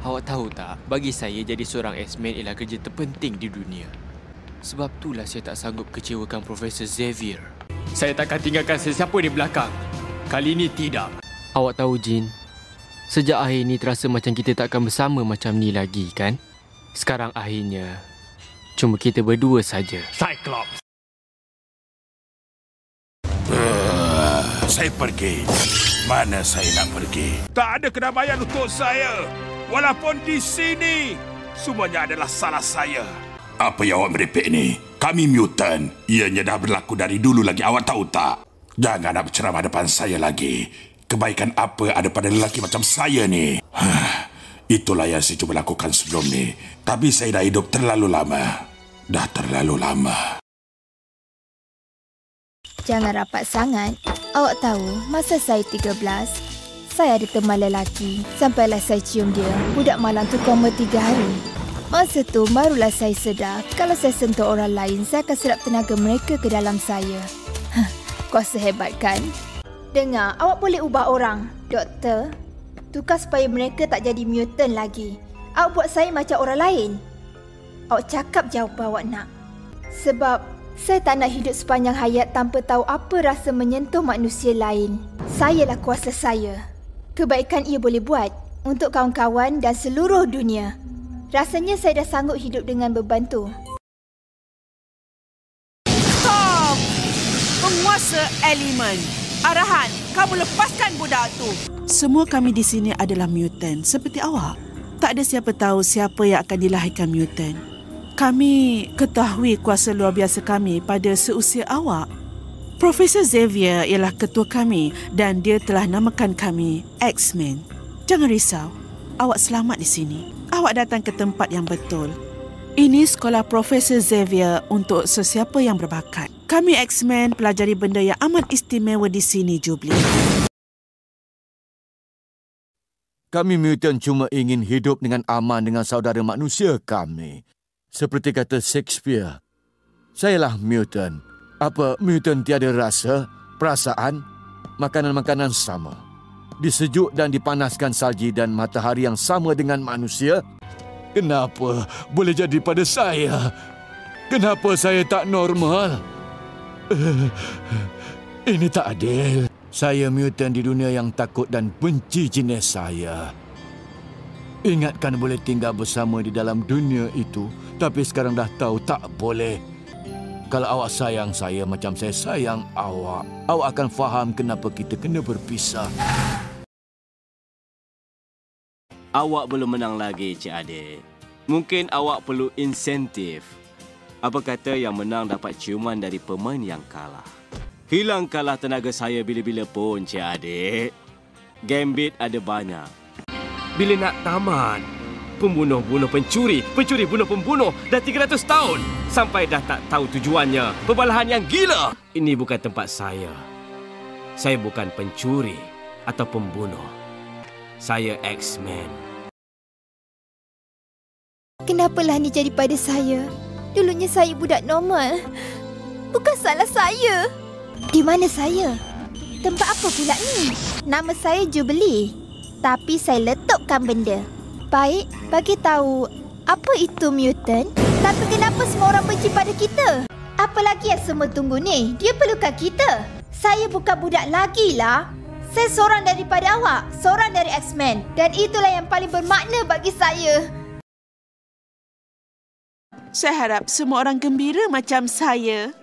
Awak tahu tak, bagi saya jadi seorang X-Men ialah kerja terpenting di dunia. Sebab itulah saya tak sanggup kecewakan Profesor Xavier. Saya takkan tinggalkan sesiapa di belakang. Kali ini tidak. Awak tahu, Jin, sejak akhir ni terasa macam kita takkan bersama macam ni lagi, kan? Sekarang akhirnya cuma kita berdua saja. Cyclops. Saya pergi. Mana saya nak pergi? Tak ada kedamaian untuk saya. Walaupun di sini, semuanya adalah salah saya. Apa yang awak merepek ni? Kami mutant. Ianya dah berlaku dari dulu lagi, awak tahu tak? Jangan nak berceramah depan saya lagi. Kebaikan apa ada pada lelaki macam saya ni? Itulah yang saya cuba lakukan sebelum ni. Tapi saya dah hidup terlalu lama. Dah terlalu lama. Jangan rapat sangat. Awak tahu, masa saya 13, saya ada teman lelaki. Sampailah saya cium dia. Budak malang tu koma 3 hari. Masa tu barulah saya sedar kalau saya sentuh orang lain, saya akan serap tenaga mereka ke dalam saya. Kuasa hebat kan? Dengar, awak boleh ubah orang. Doktor, tukar supaya mereka tak jadi mutant lagi. Awak buat saya macam orang lain. Awak cakap jawapan awak nak. Sebab saya tak nak hidup sepanjang hayat tanpa tahu apa rasa menyentuh manusia lain. Sayalah kuasa saya. Kebaikan ia boleh buat untuk kawan-kawan dan seluruh dunia. Rasanya saya dah sanggup hidup dengan beban tu. Stop! Penguasa elemen. Arahan, kamu lepaskan budak tu. Semua kami di sini adalah mutant seperti awak. Tak ada siapa tahu siapa yang akan dilahirkan mutant. Kami ketahui kuasa luar biasa kami pada seusia awak. Profesor Xavier ialah ketua kami dan dia telah namakan kami X-Men. Jangan risau, awak selamat di sini. Awak datang ke tempat yang betul. Ini sekolah Profesor Xavier untuk sesiapa yang berbakat. Kami X-Men pelajari benda yang amat istimewa di sini, Jubilee. Kami mutant cuma ingin hidup dengan aman dengan saudara manusia kami. Seperti kata Shakespeare, sayalah mutant. Apa mutant tiada rasa, perasaan, makanan-makanan sama? Disejuk dan dipanaskan salji dan matahari yang sama dengan manusia? Kenapa boleh jadi pada saya? Kenapa saya tak normal? Ini tak adil. Saya mutant di dunia yang takut dan benci jenis saya. Ingatkan boleh tinggal bersama di dalam dunia itu, tapi sekarang dah tahu tak boleh. Kalau awak sayang saya macam saya sayang awak, awak akan faham kenapa kita kena berpisah. Awak belum menang lagi, Cik Adik. Mungkin awak perlu insentif. Apa kata yang menang dapat ciuman dari pemain yang kalah? Hilangkanlah tenaga saya bila-bila pun, Cik Adik. Gambit ada banyak. Bila nak tamat, pembunuh bunuh pencuri, pencuri bunuh pembunuh dah 300 tahun. Sampai dah tak tahu tujuannya. Perbalahan yang gila. Ini bukan tempat saya. Saya bukan pencuri atau pembunuh. Saya X-Men. Kenapalah ni jadi pada saya? Dulunya saya budak normal. Bukan salah saya. Di mana saya? Tempat apa pula ni? Nama saya Jubilee. Tapi saya letupkan benda. Baik, bagi tahu apa itu mutant. Tapi kenapa semua orang benci pada kita? Apa lagi yang semua tunggu ni? Dia perlukan kita. Saya bukan budak lagi lah. Saya seorang daripada awak. Seorang dari X-Men. Dan itulah yang paling bermakna bagi saya. Saya harap semua orang gembira macam saya.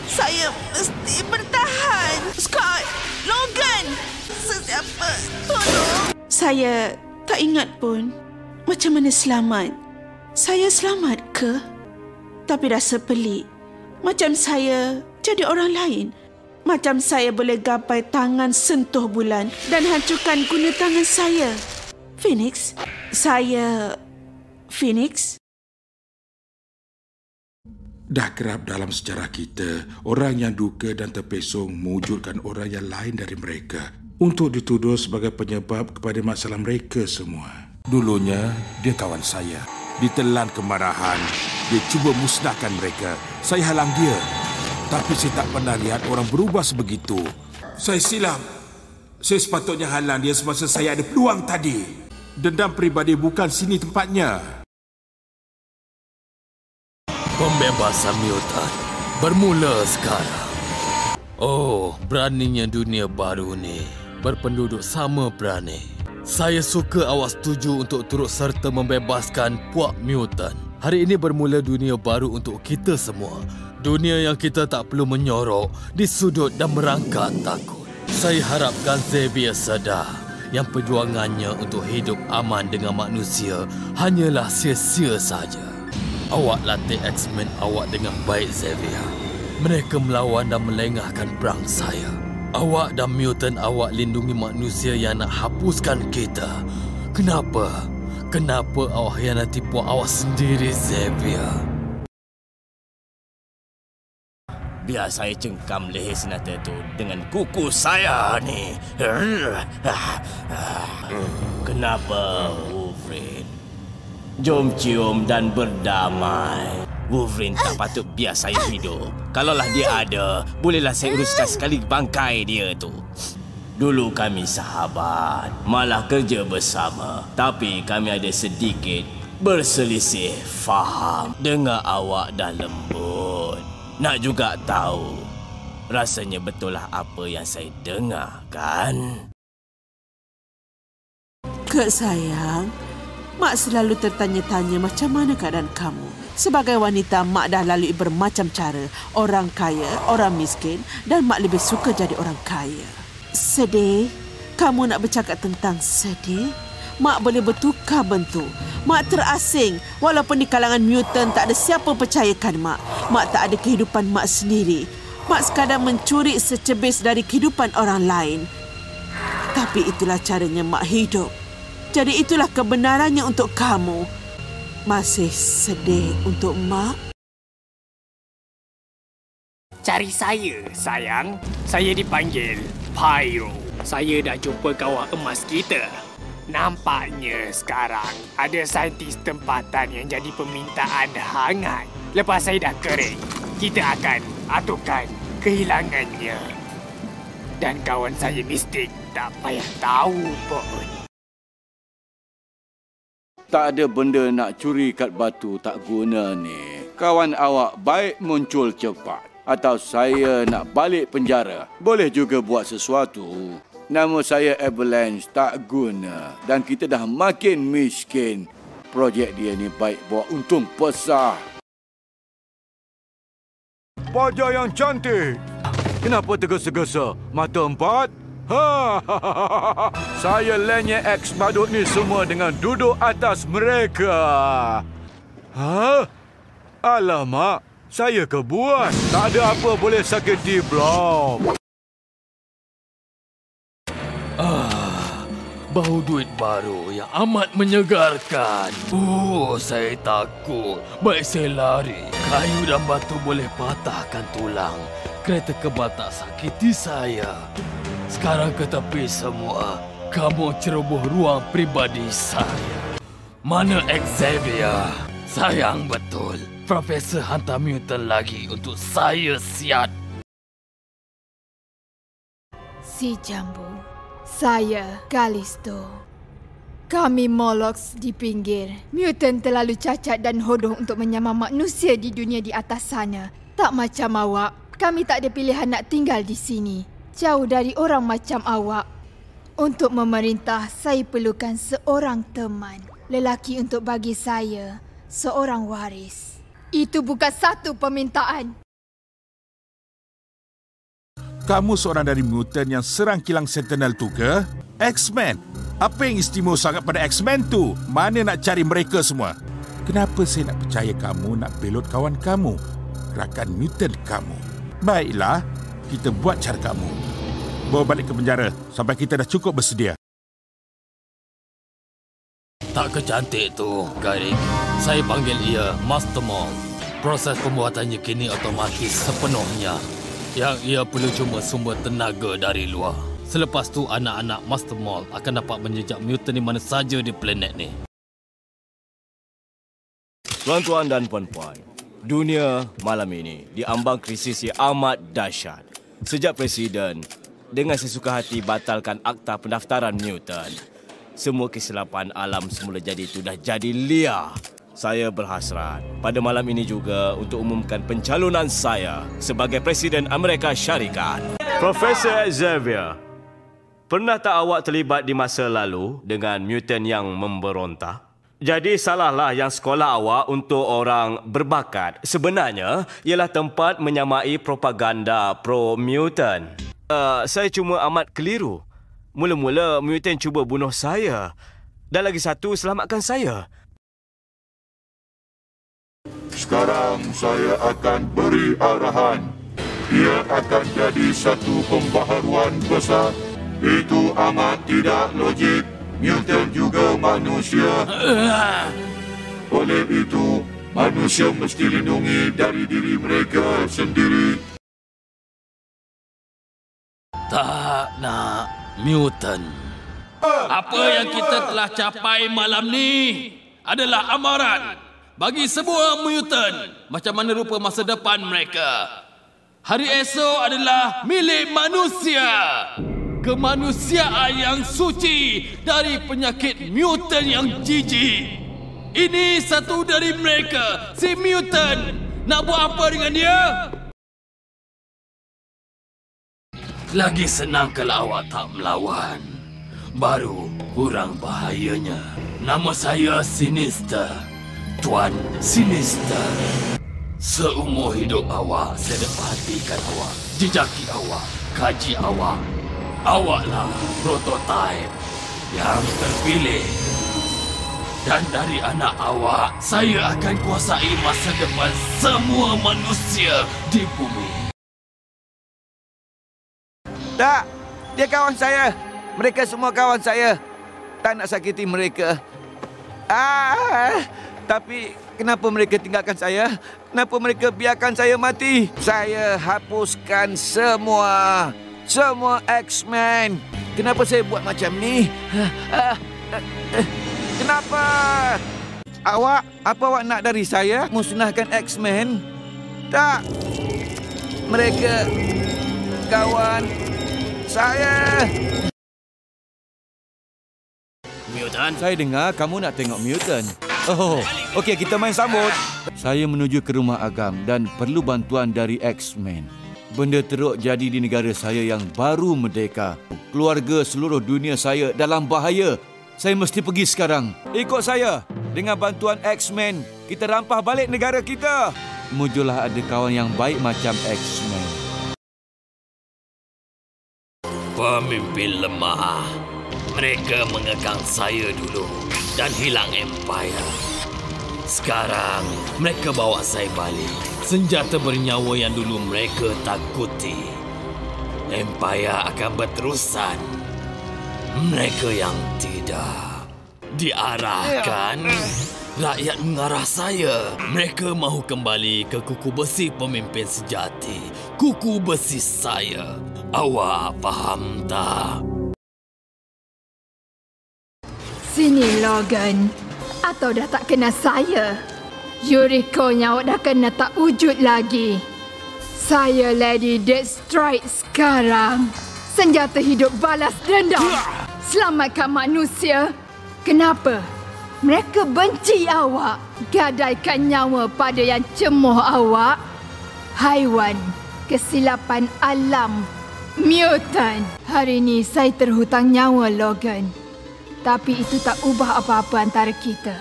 Saya mesti bertahan. Scott! Logan! Sesiapa? Tolong! Saya tak ingat pun macam mana selamat. Saya selamat ke? Tapi rasa pelik. Macam saya jadi orang lain. Macam saya boleh gapai tangan sentuh bulan dan hancurkan guna tangan saya. Phoenix? Saya... Phoenix? Dah kerap dalam sejarah kita, orang yang duka dan terpesong mewujudkan orang yang lain dari mereka untuk dituduh sebagai penyebab kepada masalah mereka semua. Dulunya, dia kawan saya. Ditelan kemarahan, dia cuba musnahkan mereka. Saya halang dia. Tapi saya tak pernah lihat orang berubah sebegitu. Saya silap. Saya sepatutnya halang dia semasa saya ada peluang tadi. Dendam peribadi bukan sini tempatnya. Pembebasan mutan bermula sekarang. Oh, beraninya dunia baru ni. Berpenduduk sama berani. Saya suka awak setuju untuk turut serta membebaskan puak mutan. Hari ini bermula dunia baru untuk kita semua. Dunia yang kita tak perlu menyorok, disudut dan merangkak takut. Saya harapkan Xavier sedar yang perjuangannya untuk hidup aman dengan manusia hanyalah sia-sia saja. Awak latih X-Men awak dengan baik, Xavier. Mereka melawan dan melengahkan perang saya. Awak dan mutant awak lindungi manusia yang nak hapuskan kita. Kenapa? Kenapa awak hianati puak awak sendiri, Xavier? Biar saya cengkam leher senata tu dengan kuku saya ni. Kenapa, Wolverine? Jom cium dan berdamai. Wolverine tak patut biar saya hidup. Kalaulah dia ada, bolehlah saya uruskan sekali bangkai dia tu. Dulu kami sahabat, malah kerja bersama. Tapi kami ada sedikit berselisih faham. Dengar awak dah lembut. Nak juga tahu, rasanya betul lah apa yang saya dengar, kan? Kak sayang, Mak selalu tertanya-tanya macam mana keadaan kamu. Sebagai wanita, Mak dah lalui bermacam cara. Orang kaya, orang miskin dan Mak lebih suka jadi orang kaya. Sedih? Kamu nak bercakap tentang sedih? Mak boleh bertukar bentuk. Mak terasing. Walaupun di kalangan mutant tak ada siapa percayakan Mak. Mak tak ada kehidupan Mak sendiri. Mak sekadar mencuri secebis dari kehidupan orang lain. Tapi itulah caranya Mak hidup. Jadi itulah kebenarannya untuk kamu. Masih sedih untuk Mak? Cari saya, sayang. Saya dipanggil Pyro. Saya dah jumpa kawan emas kita. Nampaknya sekarang ada saintis tempatan yang jadi permintaan hangat. Lepas saya dah kering, kita akan aturkan kehilangannya. Dan kawan saya mistik tak payah tahu pun. Tak ada benda nak curi kat batu tak guna ni. Kawan awak baik muncul cepat. Atau saya nak balik penjara. Boleh juga buat sesuatu. Nama saya Avalanche tak guna. Dan kita dah makin miskin. Projek dia ni baik bawa untung besar. Wajah yang cantik. Kenapa tergesa-gesa? Mata empat? Saya lenyek X badut ni semua dengan duduk atas mereka. Alamak, saya kebuan. Tak ada apa boleh sakiti Blob. Bau duit baru yang amat menyegarkan. Saya takut. Baik saya lari. Kayu dan batu boleh patahkan tulang. Kereta kebal tak sakiti saya. Sekarang ke tepi semua. Kamu ceroboh ruang pribadi saya. Mana Xavier? Sayang betul. Profesor hantar mutant lagi untuk saya siat. Si Jambu. Saya, Callisto. Kami Molochs di pinggir. Mutant terlalu cacat dan hodoh untuk menyamar manusia di dunia di atas sana. Tak macam awak, kami tak ada pilihan nak tinggal di sini. Jauh dari orang macam awak. Untuk memerintah, saya perlukan seorang teman. Lelaki untuk bagi saya seorang waris. Itu bukan satu permintaan. Kamu seorang dari mutant yang serang kilang Sentinel tu ke? X-Men. Apa yang istimewa sangat pada X-Men tu? Mana nak cari mereka semua? Kenapa saya nak percaya kamu nak belot kawan kamu? Rakan mutant kamu. Baiklah, kita buat cara kamu. Bawa balik ke penjara sampai kita dah cukup bersedia. Tak kecantik tu, Garik. Saya panggil ia Master Mold. Proses pembuatannya kini otomatis sepenuhnya. Yang ia perlu cuma sumber tenaga dari luar. Selepas tu, anak-anak Master Mold akan dapat menjejak mutant di mana saja di planet ni. Tuan-tuan dan puan-puan, dunia malam ini diambang krisis yang amat dahsyat. Sejak Presiden dengan sesuka hati batalkan akta pendaftaran mutant. Semua kesilapan alam semula jadi itu dah jadi liar. Saya berhasrat pada malam ini juga untuk umumkan pencalonan saya sebagai Presiden Amerika Syarikat. Profesor Xavier, pernah tak awak terlibat di masa lalu dengan mutant yang memberontak? Jadi salahlah yang sekolah awak untuk orang berbakat sebenarnya ialah tempat menyamai propaganda pro-mutant. Saya cuma amat keliru. Mula-mula mutant cuba bunuh saya. Dan lagi satu, selamatkan saya. Sekarang saya akan beri arahan. Ia akan jadi satu pembaharuan besar. Itu amat tidak logik. Mutant juga manusia. Oleh itu, manusia mesti lindungi dari diri mereka sendiri. Tak nak mutant. Apa yang kita telah capai malam ni adalah amaran bagi semua mutant macam mana rupa masa depan mereka. Hari esok adalah milik manusia. Kemanusiaan yang suci dari penyakit mutant yang jijik. Ini satu dari mereka, si mutant. Nak buat apa dengan dia? Lagi senang kalau awak tak melawan. Baru kurang bahayanya. Nama saya Sinister. Tuan Sinister. Seumur hidup awak, saya dah perhatikan awak, jejaki awak, kaji awak. Awaklah prototipe yang terpilih. Dan dari anak awak, saya akan kuasai masa depan semua manusia di bumi. Tak, dia kawan saya. Mereka semua kawan saya. Tak nak sakiti mereka. Tapi kenapa mereka tinggalkan saya? Kenapa mereka biarkan saya mati? Saya hapuskan semua X-Men. Kenapa saya buat macam ni? Kenapa? Apa awak nak dari saya? Musnahkan X-Men? Tak. Mereka kawan saya. Mutant? Saya dengar kamu nak tengok mutant. Oh, okey, kita main sambut. Saya menuju ke rumah Agam dan perlu bantuan dari X-Men. Benda teruk jadi di negara saya yang baru merdeka. Keluarga seluruh dunia saya dalam bahaya. Saya mesti pergi sekarang. Ikut saya. Dengan bantuan X-Men, kita rampah balik negara kita. Mujurlah ada kawan yang baik macam X-Men. Pemimpin lemah. Mereka mengekang saya dulu dan hilang Empire. Sekarang, mereka bawa saya balik. Senjata bernyawa yang dulu mereka takuti. Empire akan berterusan. Mereka yang tidak diarahkan. Rakyat mengarah saya. Mereka mahu kembali ke kuku besi pemimpin sejati. Kuku besi saya. Awak faham tak? Sini, Logan. Atau dah tak kenal saya? Yuriko-nya awak dah kena tak wujud lagi. Saya Lady Deathstrike sekarang. Senjata hidup balas dendam. Selamatkan manusia. Kenapa? Mereka benci awak. Gadaikan nyawa pada yang cemoh awak. Haiwan. Kesilapan alam. Mutant. Hari ini saya terhutang nyawa, Logan. Tapi itu tak ubah apa-apa antara kita.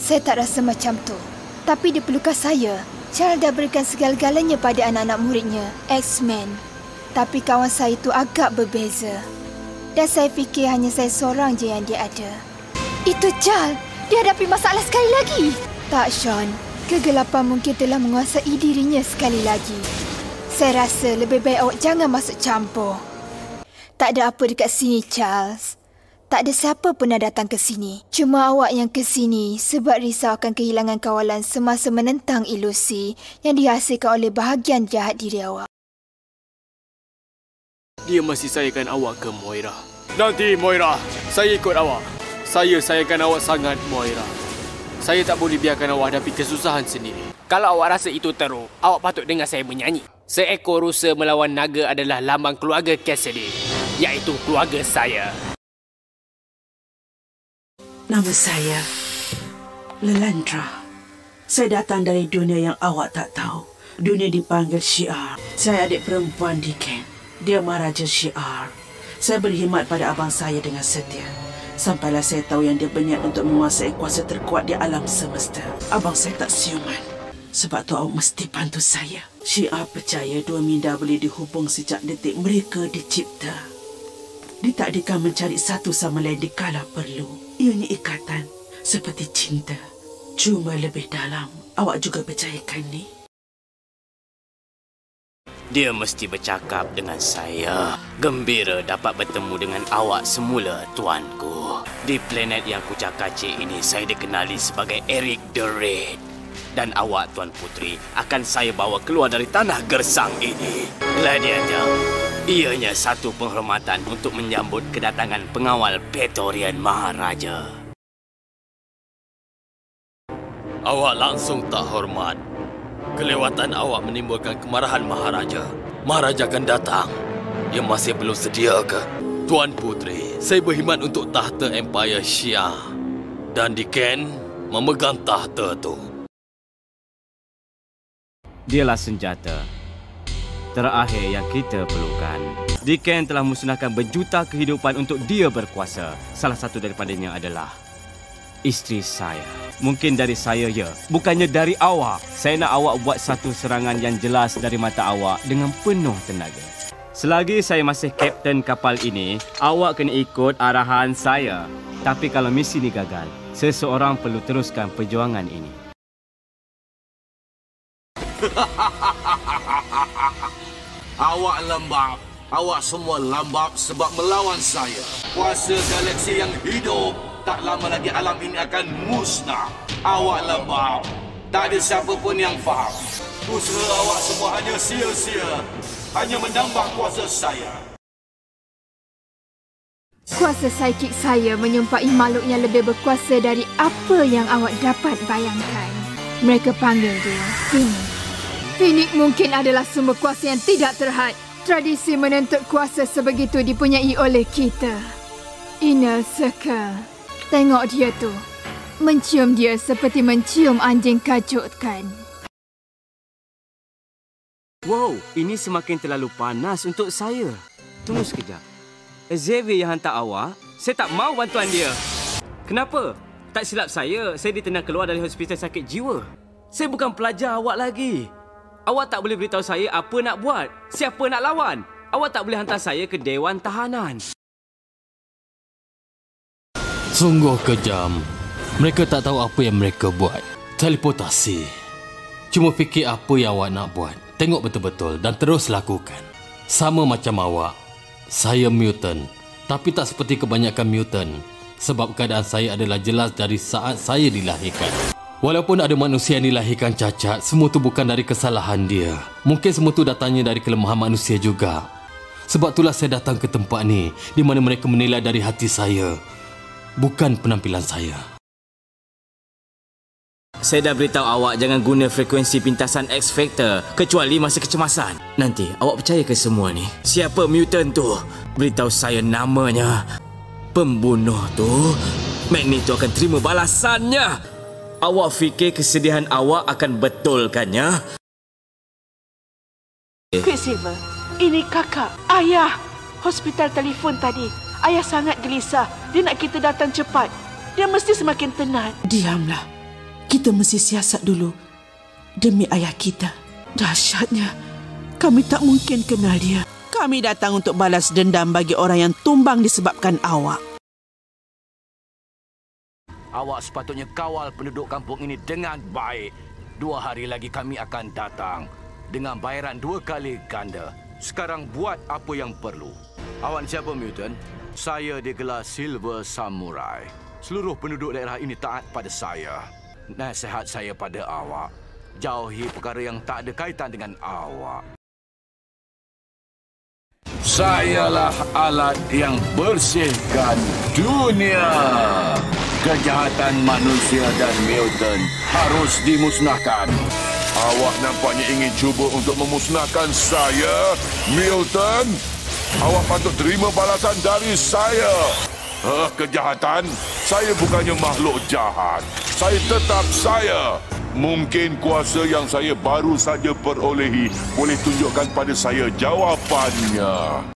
Saya tak rasa macam tu. Tapi dia perlukan saya. Charles dah berikan segala-galanya pada anak-anak muridnya, X-Men. Tapi kawan saya itu agak berbeza. Dan saya fikir hanya saya seorang je yang dia ada. Itu Charles. Dia hadapi masalah sekali lagi. Tak, Sean. Kegelapan mungkin telah menguasai dirinya sekali lagi. Saya rasa lebih baik awak jangan masuk campur. Tak ada apa dekat sini, Charles. Tak ada siapa pernah datang ke sini. Cuma awak yang ke sini sebab risau akan kehilangan kawalan semasa menentang ilusi yang dihasilkan oleh bahagian jahat diri awak. Dia masih sayangkan awak ke, Moira? Nanti, Moira. Saya ikut awak. Saya sayangkan awak sangat, Moira. Saya tak boleh biarkan awak hadapi kesusahan sendiri. Kalau awak rasa itu teruk, awak patut dengar saya bernyanyi. Seekor rusa melawan naga adalah lambang keluarga Cassidy, iaitu keluarga saya. Nama saya Lelandra. Saya datang dari dunia yang awak tak tahu. Dunia dipanggil Syiar. Saya adik perempuan Diken. Dia Maharaja Syiar. Saya berkhidmat pada abang saya dengan setia. Sampailah saya tahu yang dia berniat untuk menguasai kuasa terkuat di alam semesta. Abang saya tak siuman. Sebab tu awak mesti bantu saya. Syiar percaya dua minda boleh dihubung sejak detik mereka dicipta. Ditakdirkan mencari satu sama lain dikala perlu. Ianya ikatan seperti cinta. Cuma lebih dalam. Awak juga percayakan ni? Dia mesti bercakap dengan saya. Gembira dapat bertemu dengan awak semula, tuanku. Di planet yang kucak-kacik ini, saya dikenali sebagai Eric the Red. Dan awak, Tuan Putri, akan saya bawa keluar dari tanah gersang ini. Gladiator, ianya satu penghormatan untuk menyambut kedatangan pengawal Praetorian Maharaja. Awak langsung tak hormat. Kelewatan awak menimbulkan kemarahan Maharaja. Maharaja akan datang. Dia masih belum sedia ke? Tuan Putri, saya berkhidmat untuk tahta Empire Syiar. Dan Diken memegang tahta tu. Dialah senjata terakhir yang kita perlukan. Diken telah musnahkan berjuta kehidupan untuk dia berkuasa. Salah satu daripadanya adalah isteri saya. Mungkin dari saya, ya. Bukannya dari awak. Saya nak awak buat satu serangan yang jelas dari mata awak dengan penuh tenaga. Selagi saya masih kapten kapal ini, awak kena ikut arahan saya. Tapi kalau misi ini gagal, seseorang perlu teruskan perjuangan ini. Awak lembab. Awak semua lembab sebab melawan saya. Kuasa galaksi yang hidup. Tak lama lagi alam ini akan musnah. Awak lembab. Tak ada siapa pun yang faham. Usaha awak semua hanya sia-sia. Hanya menambah kuasa saya. Kuasa psikik saya menyumpai makhluk yang lebih berkuasa dari apa yang awak dapat bayangkan. Mereka panggil dia Phoenix. Phoenix mungkin adalah sumber kuasa yang tidak terhad. Tradisi menuntut kuasa sebegitu dipunyai oleh kita. Inner Circle. Tengok dia tu. Mencium dia seperti mencium anjing kacut, kan? Wow, ini semakin terlalu panas untuk saya. Tunggu sekejap. Xavier yang hantar awak, saya tak mahu bantuan dia. Kenapa? Tak silap saya ditendang keluar dari hospital sakit jiwa. Saya bukan pelajar awak lagi. Awak tak boleh beritahu saya apa nak buat, siapa nak lawan. Awak tak boleh hantar saya ke Dewan Tahanan. Sungguh kejam. Mereka tak tahu apa yang mereka buat. Teleportasi. Cuma fikir apa yang awak nak buat. Tengok betul-betul dan terus lakukan. Sama macam awak. Saya mutant. Tapi tak seperti kebanyakan mutant. Sebab keadaan saya adalah jelas dari saat saya dilahirkan. Walaupun ada manusia yang dilahirkan cacat, semua tu bukan dari kesalahan dia. Mungkin semua tu datangnya dari kelemahan manusia juga. Sebab itulah saya datang ke tempat ni, di mana mereka menilai dari hati saya, bukan penampilan saya. Saya dah beritahu awak jangan guna frekuensi pintasan X-Factor kecuali masa kecemasan. Nanti awak percaya ke semua ni? Siapa mutant tu? Beritahu saya namanya. Pembunuh tu, Magneto akan terima balasannya. Awak fikir kesedihan awak akan betulkannya? Quicksilver, ini kakak, ayah. Hospital telefon tadi. Ayah sangat gelisah. Dia nak kita datang cepat. Dia mesti semakin tenang. Diamlah. Kita mesti siasat dulu. Demi ayah kita. Dahsyatnya. Kami tak mungkin kenal dia. Kami datang untuk balas dendam bagi orang yang tumbang disebabkan awak. Awak sepatutnya kawal penduduk kampung ini dengan baik. 2 hari lagi kami akan datang. Dengan bayaran 2 kali ganda. Sekarang buat apa yang perlu. Awak siapa, mutant? Saya digelar Silver Samurai. Seluruh penduduk daerah ini taat pada saya. Nasihat saya pada awak. Jauhi perkara yang tak ada kaitan dengan awak. Sayalah alat yang bersihkan dunia. Kejahatan manusia dan mutant harus dimusnahkan. Awak nampaknya ingin cuba untuk memusnahkan saya, Milton. Awak patut terima balasan dari saya. Kejahatan? Saya bukannya makhluk jahat. Saya tetap saya. Mungkin kuasa yang saya baru saja perolehi boleh tunjukkan pada saya jawapannya.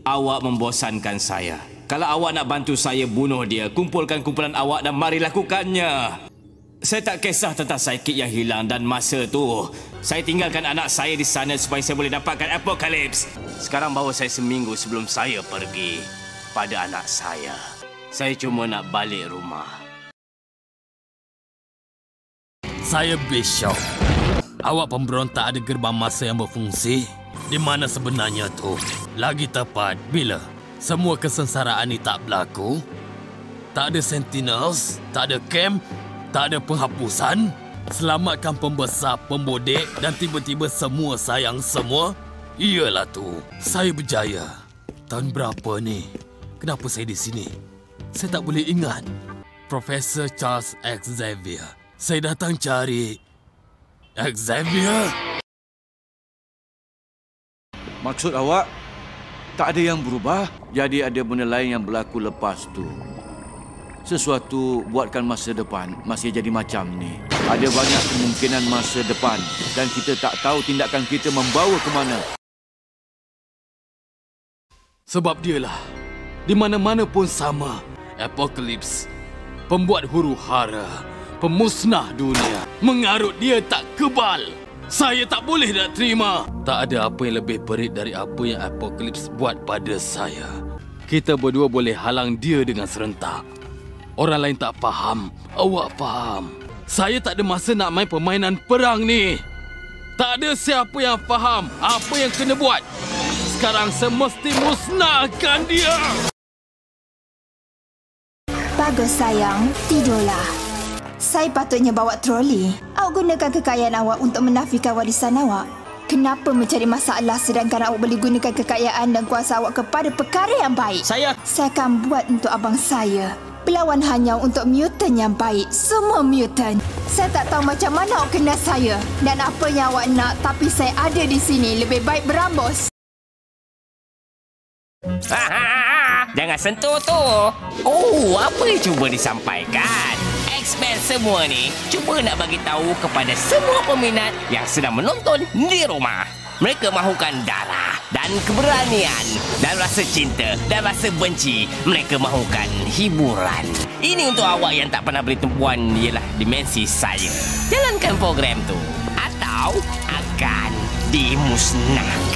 Awak membosankan saya. Kalau awak nak bantu saya bunuh dia, kumpulkan kumpulan awak dan mari lakukannya. Saya tak kisah tentang sidekick yang hilang dan masa tu. Saya tinggalkan anak saya di sana supaya saya boleh dapatkan Apocalypse. Sekarang baru saya seminggu sebelum saya pergi pada anak saya. Saya cuma nak balik rumah. Saya Bishop. Awak pemberontak ada gerbang masa yang berfungsi? Di mana sebenarnya tu? Lagi tepat, bila? Semua kesengsaraan ni tak berlaku? Tak ada Sentinels? Tak ada camp? Tak ada penghapusan? Selamatkan pembesar, pembodek dan tiba-tiba semua sayang semua? Iyalah tu. Saya berjaya. Tahun berapa ni? Kenapa saya di sini? Saya tak boleh ingat. Profesor Charles Xavier. Saya datang cari Xavier. Maksud awak, tak ada yang berubah? Jadi ada benda lain yang berlaku lepas tu. Sesuatu buatkan masa depan masih jadi macam ni. Ada banyak kemungkinan masa depan dan kita tak tahu tindakan kita membawa ke mana. Sebab dialah, di mana-mana pun sama. Apocalypse, pembuat huru hara, pemusnah dunia. Mengarut dia tak kebal. Saya tak boleh nak terima. Tak ada apa yang lebih perit dari apa yang Apocalypse buat pada saya. Kita berdua boleh halang dia dengan serentak. Orang lain tak faham. Awak faham. Saya tak ada masa nak main permainan perang ni. Tak ada siapa yang faham apa yang kena buat. Sekarang semesti musnahkan dia. Bagus sayang, tidurlah. Saya patutnya bawa troli. Awak gunakan kekayaan awak untuk menafikan warisan awak. Kenapa mencari masalah sedangkan awak boleh gunakan kekayaan dan kuasa awak kepada perkara yang baik? Saya akan buat untuk abang saya. Berlawan hanya untuk mutant yang baik. Semua mutant. Saya tak tahu macam mana awak kenal saya dan apa yang awak nak, tapi saya ada di sini. Lebih baik berambus. Jangan sentuh tu. Oh, apa yang cuba disampaikan? X-Men semua ni cuba nak bagi tahu kepada semua peminat yang sedang menonton di rumah. Mereka mahukan darah dan keberanian dan rasa cinta dan rasa benci. Mereka mahukan hiburan. Ini untuk awak yang tak pernah beli tumpuan ialah dimensi saya. Jalankan program tu atau akan dimusnahkan.